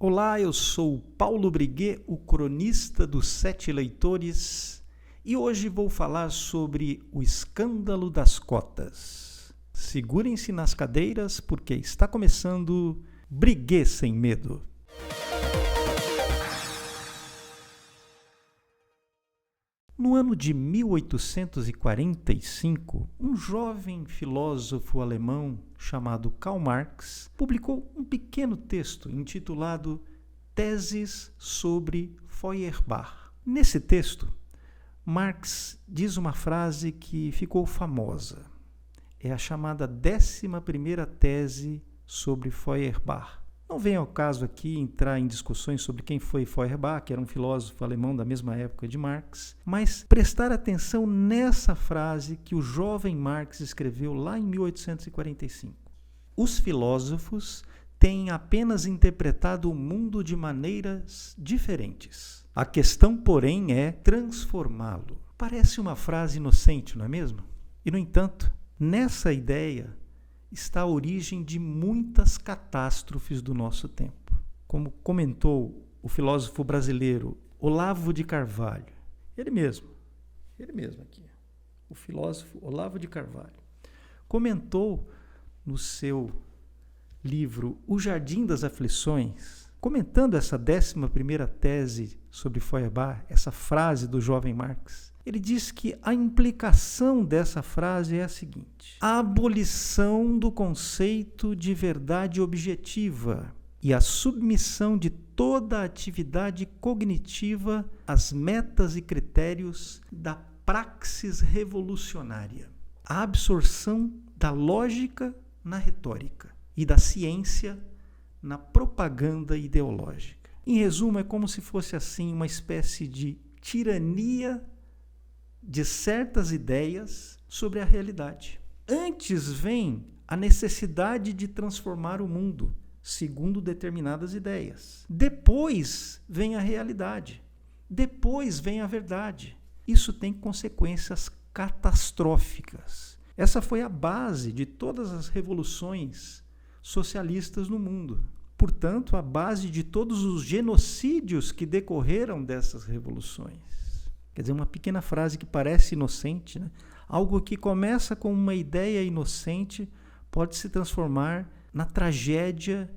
Olá, eu sou Paulo Briguet, o cronista dos 7 leitores, e hoje vou falar sobre o escândalo das cotas. Segurem-se nas cadeiras porque está começando Briguet Sem Medo. No ano de 1845, um jovem filósofo alemão chamado Karl Marx publicou um pequeno texto intitulado Teses sobre Feuerbach. Nesse texto, Marx diz uma frase que ficou famosa. É a chamada 11ª tese sobre Feuerbach. Não vem ao caso aqui entrar em discussões sobre quem foi Feuerbach, que era um filósofo alemão da mesma época de Marx, mas prestar atenção nessa frase que o jovem Marx escreveu lá em 1845. Os filósofos têm apenas interpretado o mundo de maneiras diferentes. A questão, porém, é transformá-lo. Parece uma frase inocente, não é mesmo? E, no entanto, nessa ideia está a origem de muitas catástrofes do nosso tempo. Como comentou o filósofo brasileiro Olavo de Carvalho, ele mesmo aqui, o filósofo Olavo de Carvalho, comentou no seu livro O Jardim das Aflições, comentando essa 11ª tese sobre Feuerbach, essa frase do jovem Marx. Ele diz que a implicação dessa frase é a seguinte: a abolição do conceito de verdade objetiva e a submissão de toda a atividade cognitiva às metas e critérios da praxis revolucionária. A absorção da lógica na retórica e da ciência na propaganda ideológica. Em resumo, é como se fosse assim uma espécie de tirania de certas ideias sobre a realidade. Antes vem a necessidade de transformar o mundo segundo determinadas ideias. Depois vem a realidade. Depois vem a verdade. Isso tem consequências catastróficas. Essa foi a base de todas as revoluções socialistas no mundo. Portanto, a base de todos os genocídios que decorreram dessas revoluções. Quer dizer, uma pequena frase que parece inocente, né? Algo que começa com uma ideia inocente pode se transformar na tragédia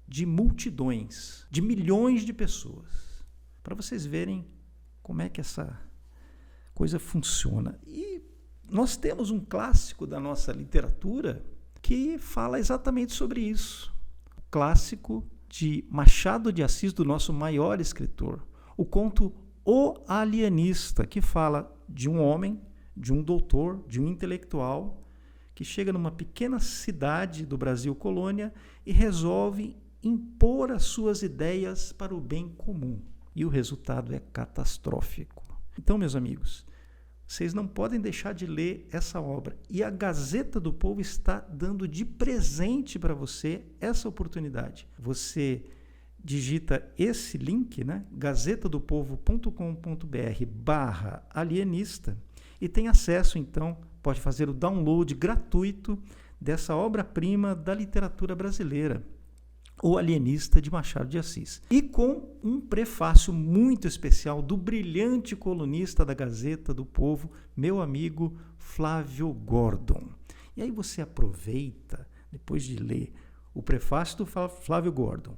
de multidões, de milhões de pessoas. Para vocês verem como é que essa coisa funciona. E nós temos um clássico da nossa literatura que fala exatamente sobre isso. O clássico de Machado de Assis, do nosso maior escritor. O conto O Alienista, que fala de um homem, de um doutor, de um intelectual, que chega numa pequena cidade do Brasil colônia e resolve impor as suas ideias para o bem comum. E o resultado é catastrófico. Então, meus amigos, vocês não podem deixar de ler essa obra. E a Gazeta do Povo está dando de presente para você essa oportunidade. Você digita esse link, né, gazetadopovo.com.br/alienista, e tem acesso, então, pode fazer o download gratuito dessa obra-prima da literatura brasileira, O Alienista, de Machado de Assis. E com um prefácio muito especial do brilhante colunista da Gazeta do Povo, meu amigo Flávio Gordon. E aí você aproveita, depois de ler o prefácio do Flávio Gordon,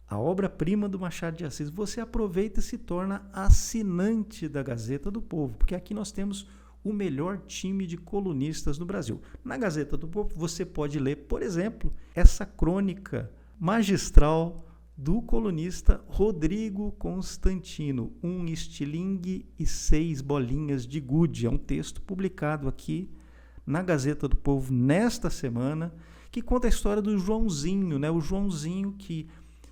a obra-prima do Machado de Assis, você aproveita e se torna assinante da Gazeta do Povo, porque aqui nós temos o melhor time de colunistas no Brasil. Na Gazeta do Povo você pode ler, por exemplo, essa crônica magistral do colunista Rodrigo Constantino, um estilingue e 6 bolinhas de gude. É um texto publicado aqui na Gazeta do Povo nesta semana, que conta a história do Joãozinho, né? O Joãozinho que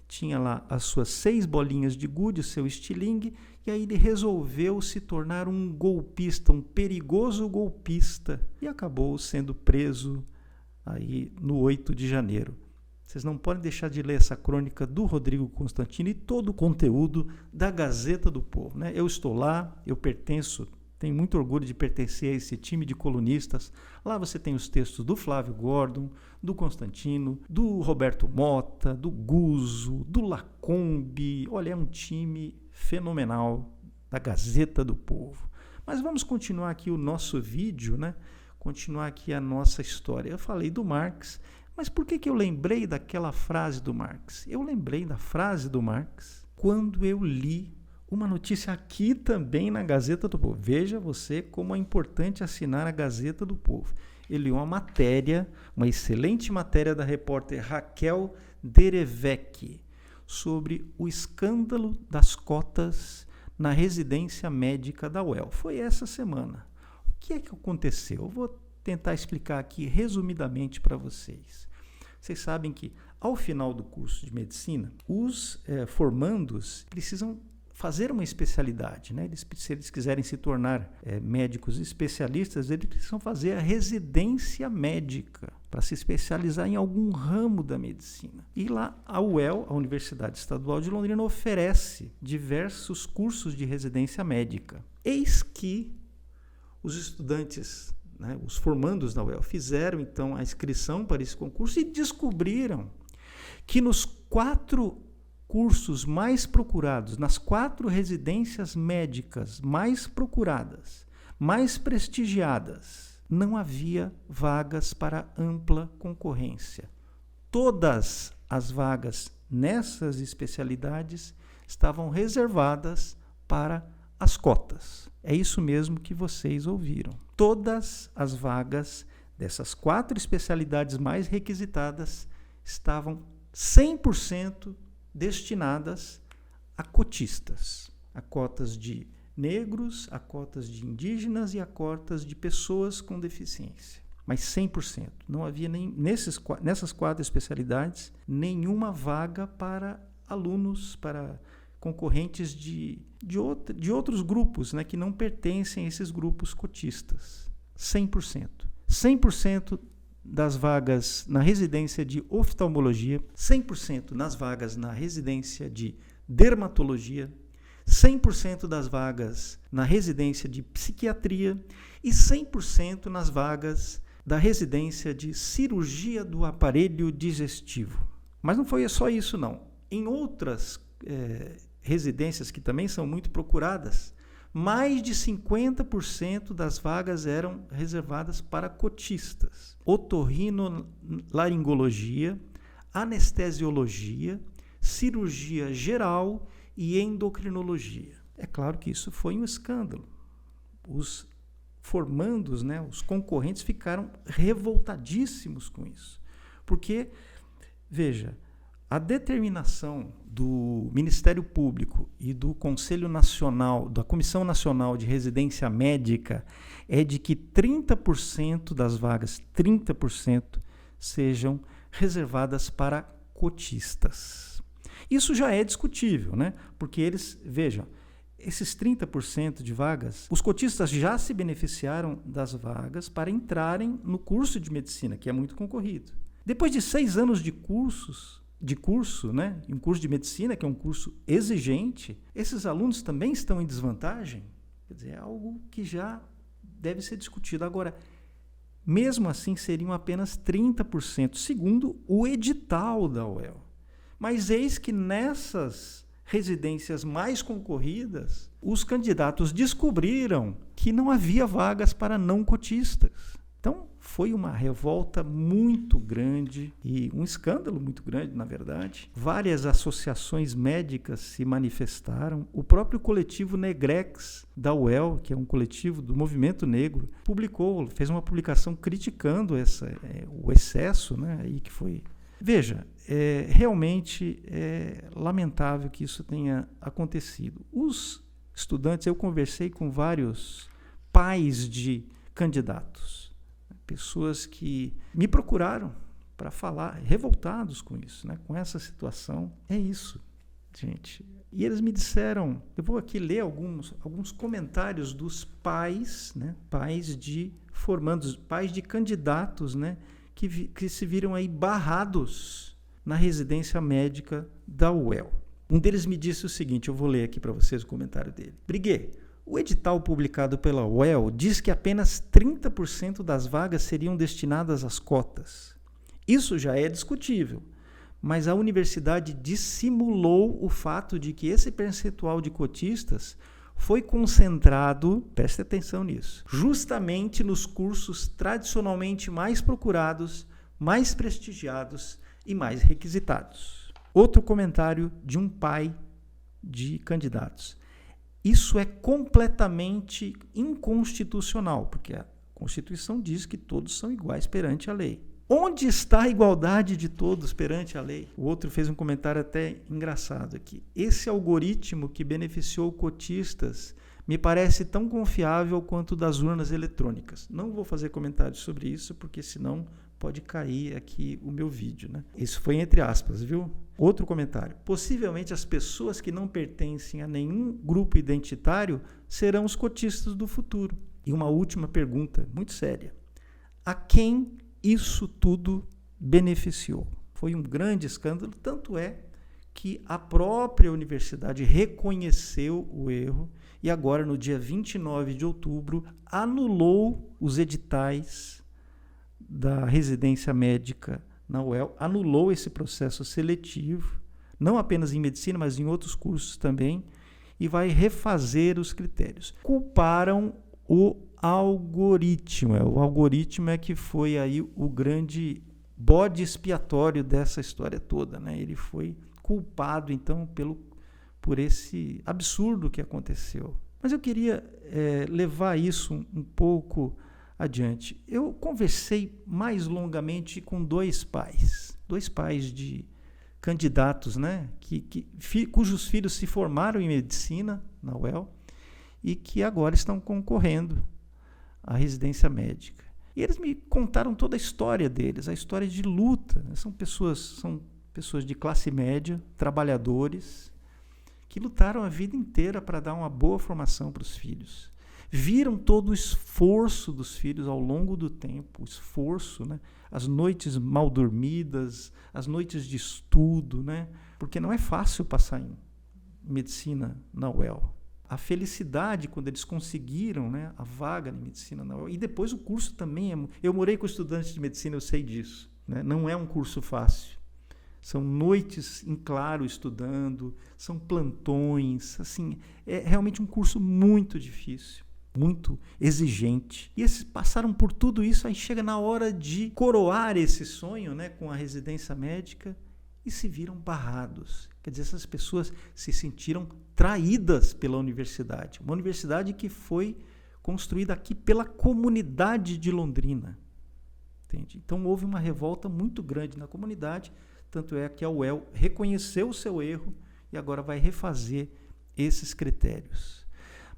tinha lá as suas 6 bolinhas de gude, o seu estilingue, e aí ele resolveu se tornar um golpista, um perigoso golpista, e acabou sendo preso aí no 8 de janeiro. Vocês não podem deixar de ler essa crônica do Rodrigo Constantino e todo o conteúdo da Gazeta do Povo, né? Eu estou lá, eu pertenço Tenho muito orgulho de pertencer a esse time de colunistas. Lá você tem os textos do Flávio Gordon, do Constantino, do Roberto Mota, do Guzzo, do Lacombe. Olha, é um time fenomenal da Gazeta do Povo. Mas vamos continuar aqui o nosso vídeo, né? Continuar aqui a nossa história. Eu falei do Marx, mas por que eu lembrei daquela frase do Marx? Eu lembrei da frase do Marx quando eu li uma notícia aqui também na Gazeta do Povo. Veja você como é importante assinar a Gazeta do Povo. Eu li uma matéria, uma excelente matéria da repórter Raquel Derevec sobre o escândalo das cotas na residência médica da UEL. Foi essa semana. O que é que aconteceu? Eu vou tentar explicar aqui resumidamente para vocês. Vocês sabem que ao final do curso de medicina, os formandos precisam fazer uma especialidade, né? Se eles quiserem se tornar médicos especialistas, eles precisam fazer a residência médica para se especializar em algum ramo da medicina. E lá a UEL, a Universidade Estadual de Londrina, oferece diversos cursos de residência médica. Eis que os estudantes, né, os formandos da UEL, fizeram então a inscrição para esse concurso e descobriram que nos 4 cursos mais procurados, nas 4 residências médicas mais procuradas, mais prestigiadas, não havia vagas para ampla concorrência. Todas as vagas nessas especialidades estavam reservadas para as cotas. É isso mesmo que vocês ouviram. Todas as vagas dessas 4 especialidades mais requisitadas estavam 100% destinadas a cotistas, a cotas de negros, a cotas de indígenas e a cotas de pessoas com deficiência. Mas 100%. Não havia nessas 4 especialidades nenhuma vaga para alunos, para concorrentes de outros grupos, né, que não pertencem a esses grupos cotistas. 100%. 100% das vagas na residência de oftalmologia, 100% nas vagas na residência de dermatologia, 100% das vagas na residência de psiquiatria e 100% nas vagas da residência de cirurgia do aparelho digestivo. Mas não foi só isso, não. Em outras residências que também são muito procuradas, mais de 50% das vagas eram reservadas para cotistas. Otorrinolaringologia, anestesiologia, cirurgia geral e endocrinologia. É claro que isso foi um escândalo. Os formandos, né, os concorrentes ficaram revoltadíssimos com isso. Porque, veja, a determinação do Ministério Público e do Conselho Nacional, da Comissão Nacional de Residência Médica, é de que 30% das vagas, 30%, sejam reservadas para cotistas. Isso já é discutível, né? Porque eles, vejam, esses 30% de vagas, os cotistas já se beneficiaram das vagas para entrarem no curso de medicina, que é muito concorrido. Depois de 6 anos de curso, né, um curso de medicina, que é um curso exigente, esses alunos também estão em desvantagem? Quer dizer, é algo que já deve ser discutido. Agora, mesmo assim, seriam apenas 30%, segundo o edital da UEL. Mas eis que nessas residências mais concorridas, os candidatos descobriram que não havia vagas para não cotistas. Então, foi uma revolta muito grande e um escândalo muito grande, na verdade. Várias associações médicas se manifestaram. O próprio coletivo Negrex da UEL, que é um coletivo do movimento negro, fez uma publicação criticando o excesso, né, aí que foi. Veja, realmente é lamentável que isso tenha acontecido. Os estudantes, eu conversei com vários pais de candidatos, pessoas que me procuraram para falar, revoltados com isso, né? Com essa situação. É isso, gente. E eles me disseram, eu vou aqui ler alguns comentários dos pais, né? Pais de formandos, pais de candidatos, né? Que se viram aí barrados na residência médica da UEL. Um deles me disse o seguinte, eu vou ler aqui para vocês o comentário dele. Briguet, O edital publicado pela UEL diz que apenas 30% das vagas seriam destinadas às cotas. Isso já é discutível, mas a universidade dissimulou o fato de que esse percentual de cotistas foi concentrado, preste atenção nisso, justamente nos cursos tradicionalmente mais procurados, mais prestigiados e mais requisitados. Outro comentário de um pai de candidatos. Isso é completamente inconstitucional, porque a Constituição diz que todos são iguais perante a lei. Onde está a igualdade de todos perante a lei? O outro fez um comentário até engraçado aqui. Esse algoritmo que beneficiou cotistas me parece tão confiável quanto o das urnas eletrônicas. Não vou fazer comentários sobre isso, porque senão pode cair aqui o meu vídeo, né? Isso foi entre aspas, viu? Outro comentário. Possivelmente as pessoas que não pertencem a nenhum grupo identitário serão os cotistas do futuro. E uma última pergunta, muito séria. A quem isso tudo beneficiou? Foi um grande escândalo, tanto é que a própria universidade reconheceu o erro e agora, no dia 29 de outubro, anulou os editais da residência médica na UEL, anulou esse processo seletivo, não apenas em medicina, mas em outros cursos também, e vai refazer os critérios. Culparam o algoritmo. O algoritmo é que foi aí o grande bode expiatório dessa história toda, né? Ele foi culpado, então, por esse absurdo que aconteceu. Mas eu queria levar isso um pouco adiante. Eu conversei mais longamente com dois pais de candidatos, né, cujos filhos se formaram em medicina na UEL e que agora estão concorrendo à residência médica. E eles me contaram toda a história deles, a história de luta. São pessoas de classe média, trabalhadores, que lutaram a vida inteira para dar uma boa formação para os filhos. Viram todo o esforço dos filhos ao longo do tempo, o esforço, né? As noites mal dormidas, as noites de estudo, né? Porque não é fácil passar em medicina na UEL. A felicidade quando eles conseguiram, né, a vaga em medicina na UEL. E depois o curso também. Eu morei com estudantes de medicina, eu sei disso, né? Não é um curso fácil. São noites em claro estudando, são plantões, assim, é realmente um curso muito difícil, muito exigente. E eles passaram por tudo isso, aí chega na hora de coroar esse sonho, né, com a residência médica e se viram barrados. Quer dizer, essas pessoas se sentiram traídas pela universidade. Uma universidade que foi construída aqui pela comunidade de Londrina. Entende? Então houve uma revolta muito grande na comunidade, tanto é que a UEL reconheceu o seu erro e agora vai refazer esses critérios.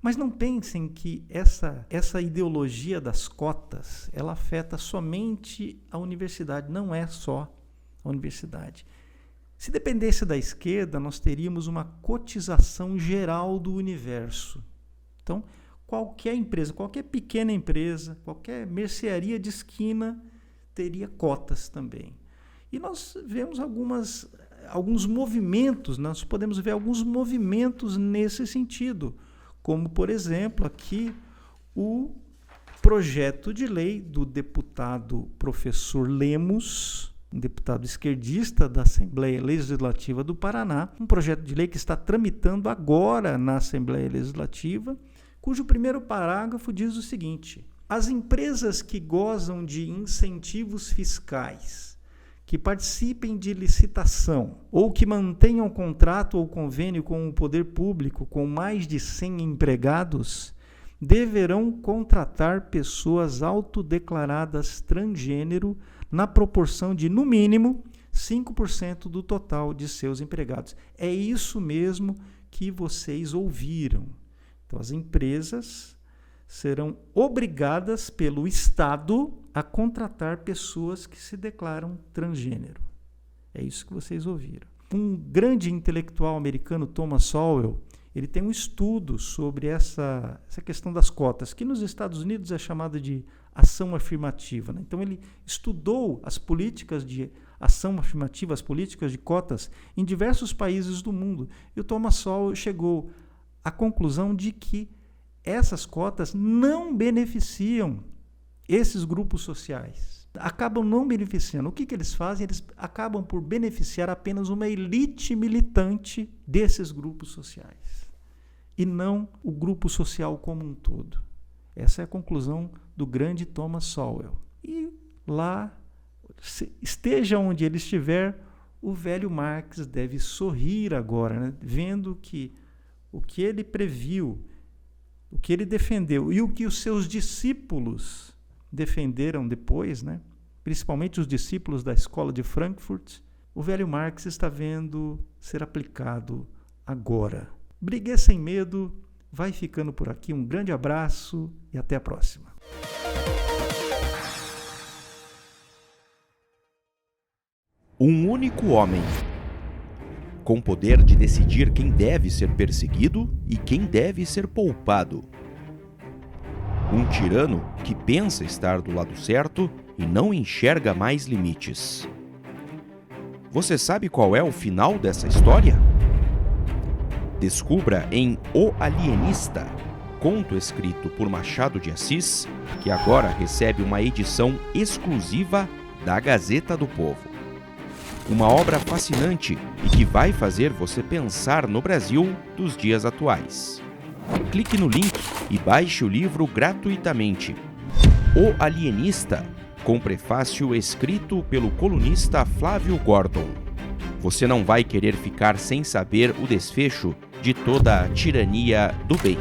Mas não pensem que essa ideologia das cotas, ela afeta somente a universidade, não é só a universidade. Se dependesse da esquerda, nós teríamos uma cotização geral do universo. Então, qualquer empresa, qualquer pequena empresa, qualquer mercearia de esquina teria cotas também. E nós vemos alguns movimentos, nós podemos ver alguns movimentos nesse sentido, como, por exemplo, aqui o projeto de lei do deputado professor Lemos, um deputado esquerdista da Assembleia Legislativa do Paraná, um projeto de lei que está tramitando agora na Assembleia Legislativa, cujo primeiro parágrafo diz o seguinte: as empresas que gozam de incentivos fiscais, que participem de licitação ou que mantenham contrato ou convênio com o poder público com mais de 100 empregados, deverão contratar pessoas autodeclaradas transgênero na proporção de, no mínimo, 5% do total de seus empregados. É isso mesmo que vocês ouviram. Então, as empresas serão obrigadas pelo Estado a contratar pessoas que se declaram transgênero. É isso que vocês ouviram. Um grande intelectual americano, Thomas Sowell, ele tem um estudo sobre essa questão das cotas, que nos Estados Unidos é chamada de ação afirmativa, né? Então, ele estudou as políticas de ação afirmativa, as políticas de cotas em diversos países do mundo. E o Thomas Sowell chegou à conclusão de que essas cotas não beneficiam esses grupos sociais. Acabam não beneficiando. O que eles fazem? Eles acabam por beneficiar apenas uma elite militante desses grupos sociais, e não o grupo social como um todo. Essa é a conclusão do grande Thomas Sowell. E lá, esteja onde ele estiver, o velho Marx deve sorrir agora, né? Vendo que o que ele previu, o que ele defendeu e o que os seus discípulos defenderam depois, né? Principalmente os discípulos da escola de Frankfurt, o velho Marx está vendo ser aplicado agora. Briguer sem medo vai ficando por aqui. Um grande abraço e até a próxima. Um único homem, com poder de decidir quem deve ser perseguido e quem deve ser poupado. Um tirano que pensa estar do lado certo e não enxerga mais limites. Você sabe qual é o final dessa história? Descubra em O Alienista, conto escrito por Machado de Assis, que agora recebe uma edição exclusiva da Gazeta do Povo. Uma obra fascinante e que vai fazer você pensar no Brasil dos dias atuais. Clique no link e baixe o livro gratuitamente. O Alienista, com prefácio escrito pelo colunista Flávio Gordon. Você não vai querer ficar sem saber o desfecho de toda a tirania do bem.